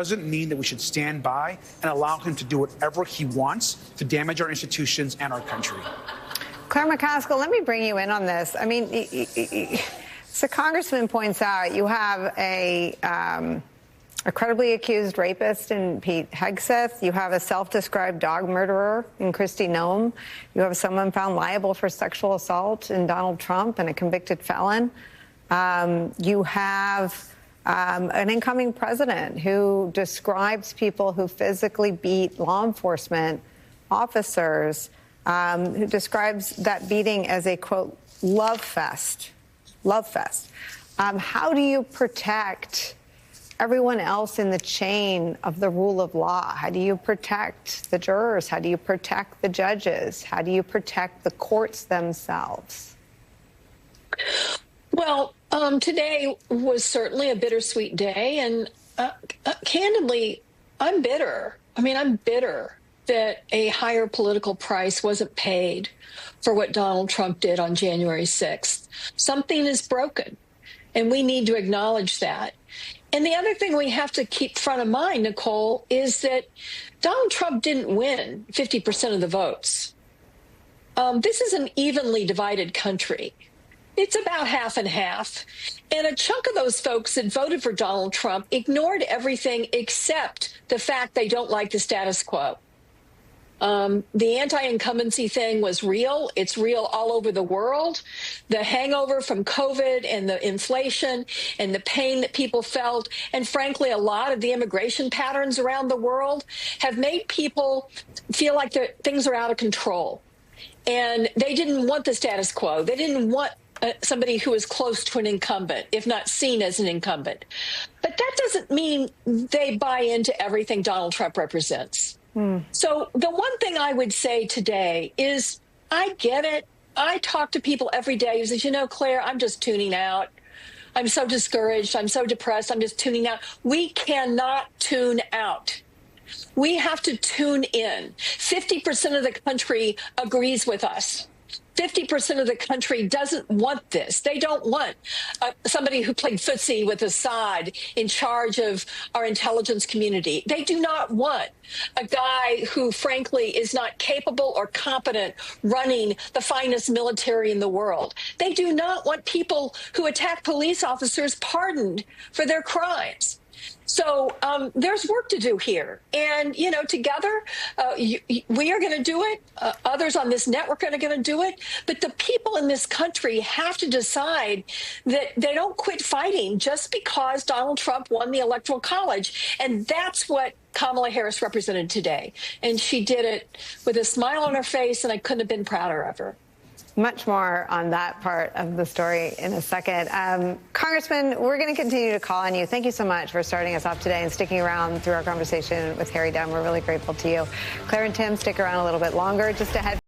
doesn't mean that we should stand by and allow him to do whatever he wants to damage our institutions and our country. Claire McCaskill, let me bring you in on this. I mean, so Congressman points out you have a credibly accused rapist in Pete Hegseth. You have a self-described dog murderer in Kristi Noem. You have someone found liable for sexual assault in Donald Trump and a convicted felon. You have an incoming president who describes people who physically beat law enforcement officers, who describes that beating as a, quote, love fest. Love fest. How do you protect everyone else in the chain of the rule of law? How do you protect the jurors? How do you protect the judges? How do you protect the courts themselves? Well, today was certainly a bittersweet day, and candidly, I'm bitter. I mean, I'm bitter that a higher political price wasn't paid for what Donald Trump did on January 6th. Something is broken, and we need to acknowledge that. And the other thing we have to keep front of mind, Nicole, is that Donald Trump didn't win 50% of the votes. This is an evenly divided country. It's about half and half. And a chunk of those folks that voted for Donald Trump ignored everything except the fact they don't like the status quo. The anti-incumbency thing was real. It's real all over the world. The hangover from COVID and the inflation and the pain that people felt, and frankly, a lot of the immigration patterns around the world have made people feel like things are out of control. And they didn't want the status quo. They didn't want somebody who is close to an incumbent, if not seen as an incumbent. But that doesn't mean they buy into everything Donald Trump represents. So the one thing I would say today is I get it. I talk to people every day who says, you know, Claire, I'm just tuning out. I'm so discouraged. I'm so depressed. I'm just tuning out. We cannot tune out. We have to tune in. 50% of the country agrees with us. 50% of the country doesn't want this. They don't want somebody who played footsie with Assad in charge of our intelligence community. They do not want a guy who, frankly, is not capable or competent running the finest military in the world. They do not want people who attack police officers pardoned for their crimes. So there's work to do here. And, you know, together, we are going to do it. Others on this network are going to do it. But the people in this country have to decide that they don't quit fighting just because Donald Trump won the Electoral College. And that's what Kamala Harris represented today. And she did it with a smile on her face, and I couldn't have been prouder of her. Much more on that part of the story in a second. Congressman, we're going to continue to call on you. Thank you so much for starting us off today and sticking around through our conversation with Harry Dunn. We're really grateful to you. Claire and Tim, stick around a little bit longer. Just ahead.